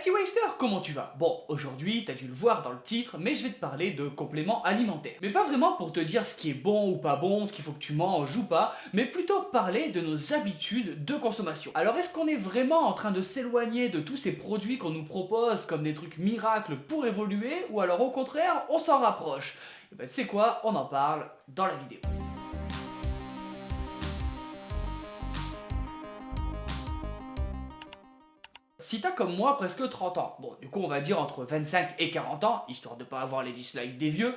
petit Waster, comment tu vas? Bon, aujourd'hui, t'as dû le voir dans le titre, mais je vais te parler de compléments alimentaires. Mais pas vraiment pour te dire ce qui est bon ou pas bon, ce qu'il faut que tu manges ou pas, mais plutôt parler de nos habitudes de consommation. Alors est-ce qu'on est vraiment en train de s'éloigner de tous ces produits qu'on nous propose comme des trucs miracles pour évoluer, ou alors au contraire, on s'en rapproche? Et ben tu sais quoi, on en parle dans la vidéo. Si t'as comme moi presque 30 ans, bon du coup on va dire entre 25 et 40 ans, histoire de pas avoir les dislikes des vieux.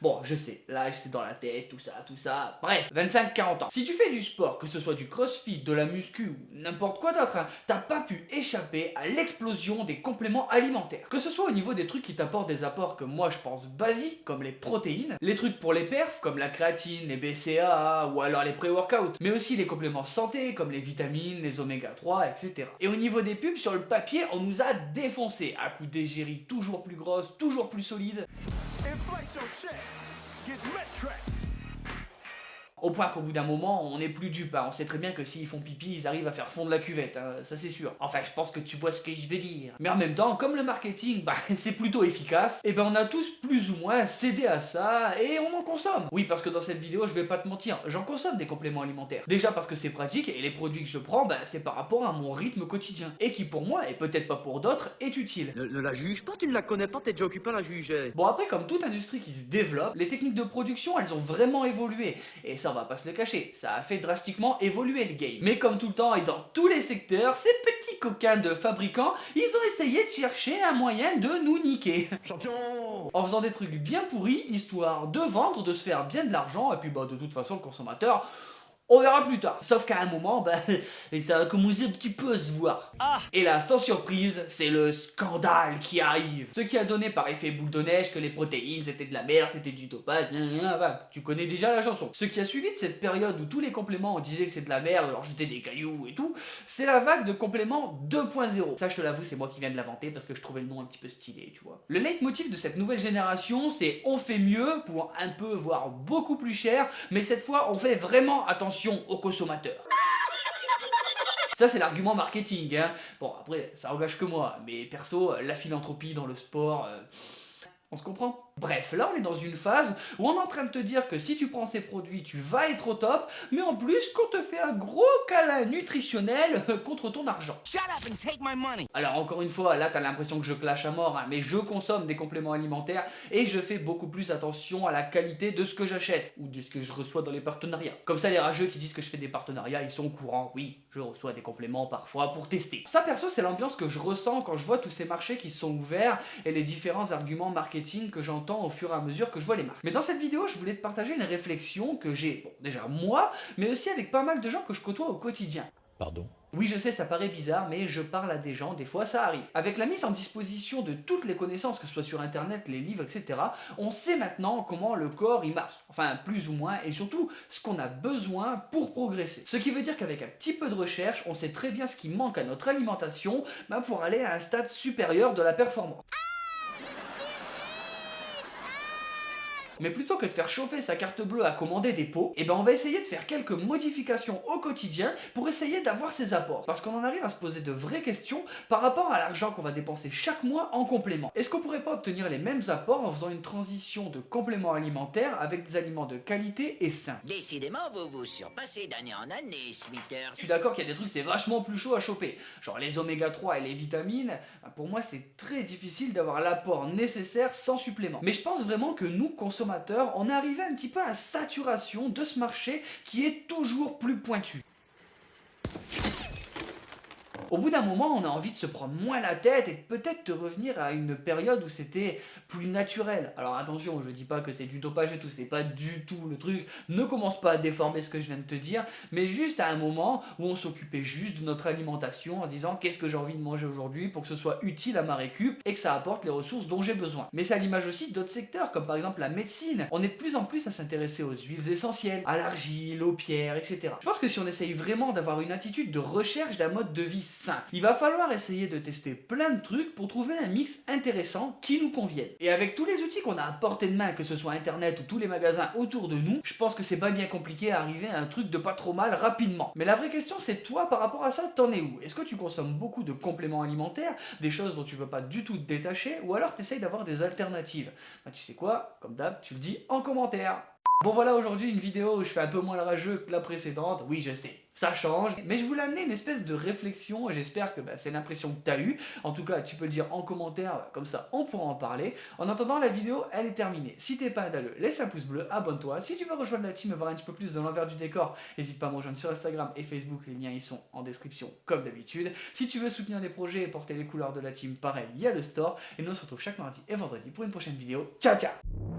Bon, je sais, l'âge c'est dans la tête, tout ça, bref, 25-40 ans. Si tu fais du sport, que ce soit du crossfit, de la muscu ou n'importe quoi d'autre, hein, t'as pas pu échapper à l'explosion des compléments alimentaires. Que ce soit au niveau des trucs qui t'apportent des apports que moi je pense basiques, comme les protéines, les trucs pour les perfs, comme la créatine, les BCAA, ou alors les pré-workouts, mais aussi les compléments santé, comme les vitamines, les oméga 3, etc. Et au niveau des pubs, sur le papier, on nous a défoncé, à coups d'égérie toujours plus grosse, toujours plus solide. Au point qu'au bout d'un moment, on n'est plus dupe, hein. On sait très bien que s'ils font pipi, ils arrivent à faire fondre la cuvette, hein. Ça c'est sûr. Enfin, je pense que tu vois ce que je veux dire. Mais en même temps, comme le marketing, c'est plutôt efficace, et on a tous plus ou moins cédé à ça, et on en consomme. Oui, parce que dans cette vidéo, je vais pas te mentir, j'en consomme des compléments alimentaires. Déjà parce que c'est pratique, et les produits que je prends, c'est par rapport à mon rythme quotidien. Et qui pour moi, et peut-être pas pour d'autres, est utile. Ne la juge pas, tu ne la connais pas, t'es déjà occupé à la juger. Bon après, comme toute industrie qui se développe, les techniques de production, elles ont vraiment évolué. Et ça, on va pas se le cacher, ça a fait drastiquement évoluer le game. Mais comme tout le temps et dans tous les secteurs, ces petits coquins de fabricants, ils ont essayé de chercher un moyen de nous niquer. Champion! En faisant des trucs bien pourris, histoire de vendre, de se faire bien de l'argent, et puis de toute façon, le consommateur... on verra plus tard. Sauf qu'à un moment, et ça a commencé un petit peu à se voir. Ah. Et là, sans surprise, c'est le scandale qui arrive. Ce qui a donné par effet boule de neige que les protéines c'était de la merde, c'était du dopage, tu connais déjà la chanson. Ce qui a suivi de cette période où tous les compléments on disait que c'est de la merde, alors j'étais des cailloux et tout, c'est la vague de compléments 2.0. Ça je te l'avoue, c'est moi qui viens de l'inventer parce que je trouvais le nom un petit peu stylé, tu vois. Le leitmotiv de cette nouvelle génération, c'est on fait mieux pour un peu, voire beaucoup plus cher, mais cette fois on fait vraiment attention aux consommateurs. Ça c'est l'argument marketing, hein. Bon après ça engage que moi, mais perso, la philanthropie dans le sport, on se comprend? Bref, là on est dans une phase où on est en train de te dire que si tu prends ces produits, tu vas être au top, mais en plus qu'on te fait un gros câlin nutritionnel contre ton argent. Shut up and take my money. Alors encore une fois, là t'as l'impression que je clash à mort, hein, mais je consomme des compléments alimentaires et je fais beaucoup plus attention à la qualité de ce que j'achète ou de ce que je reçois dans les partenariats. Comme ça les rageux qui disent que je fais des partenariats, ils sont au courant, oui, je reçois des compléments parfois pour tester. Ça perso c'est l'ambiance que je ressens quand je vois tous ces marchés qui sont ouverts et les différents arguments marketing que j'entends au fur et à mesure que je vois les marques. Mais dans cette vidéo, je voulais te partager une réflexion que j'ai, bon déjà moi, mais aussi avec pas mal de gens que je côtoie au quotidien. Pardon? Oui, je sais, ça paraît bizarre, mais je parle à des gens, des fois ça arrive. Avec la mise en disposition de toutes les connaissances, que ce soit sur internet, les livres, etc., on sait maintenant comment le corps il marche. Enfin, plus ou moins, et surtout, ce qu'on a besoin pour progresser. Ce qui veut dire qu'avec un petit peu de recherche, on sait très bien ce qui manque à notre alimentation pour aller à un stade supérieur de la performance. Mais plutôt que de faire chauffer sa carte bleue à commander des pots, on va essayer de faire quelques modifications au quotidien pour essayer d'avoir ces apports. Parce qu'on en arrive à se poser de vraies questions par rapport à l'argent qu'on va dépenser chaque mois en complément. Est-ce qu'on pourrait pas obtenir les mêmes apports en faisant une transition de compléments alimentaires avec des aliments de qualité et sains? Décidément, vous vous surpassez d'année en année, Smithers. Je suis d'accord qu'il y a des trucs c'est vachement plus chaud à choper. Genre les oméga 3 et les vitamines, pour moi c'est très difficile d'avoir l'apport nécessaire sans supplément. Mais je pense vraiment que nous, consommateurs, on est arrivé un petit peu à saturation de ce marché qui est toujours plus pointu. Au bout d'un moment, on a envie de se prendre moins la tête et peut-être de revenir à une période où c'était plus naturel. Alors attention, je dis pas que c'est du dopage et tout, c'est pas du tout le truc. Ne commence pas à déformer ce que je viens de te dire, mais juste à un moment où on s'occupait juste de notre alimentation en se disant qu'est-ce que j'ai envie de manger aujourd'hui pour que ce soit utile à ma récup et que ça apporte les ressources dont j'ai besoin. Mais c'est à l'image aussi d'autres secteurs, comme par exemple la médecine. On est de plus en plus à s'intéresser aux huiles essentielles, à l'argile, aux pierres, etc. Je pense que si on essaye vraiment d'avoir une attitude de recherche d'un mode de vie simple. Il va falloir essayer de tester plein de trucs pour trouver un mix intéressant qui nous convienne. Et avec tous les outils qu'on a à portée de main, que ce soit internet ou tous les magasins autour de nous, je pense que c'est pas bien compliqué à arriver à un truc de pas trop mal rapidement. Mais la vraie question c'est toi par rapport à ça, t'en es où? Est-ce que tu consommes beaucoup de compléments alimentaires, des choses dont tu veux pas du tout te détacher, ou alors t'essayes d'avoir des alternatives? Bah tu sais quoi, comme d'hab, tu le dis en commentaire. Bon voilà, aujourd'hui une vidéo où je fais un peu moins le rageux que la précédente, oui je sais, ça change, mais je voulais amener une espèce de réflexion et j'espère que c'est l'impression que tu as eue. En tout cas, tu peux le dire en commentaire, comme ça on pourra en parler. En attendant, la vidéo elle est terminée. Si t'es pas un dalleux, laisse un pouce bleu, abonne-toi. Si tu veux rejoindre la team et voir un petit peu plus de l'envers du décor, n'hésite pas à me rejoindre sur Instagram et Facebook, les liens ils sont en description comme d'habitude. Si tu veux soutenir les projets et porter les couleurs de la team, pareil, il y a le store. Et nous on se retrouve chaque mardi et vendredi pour une prochaine vidéo. Ciao ciao.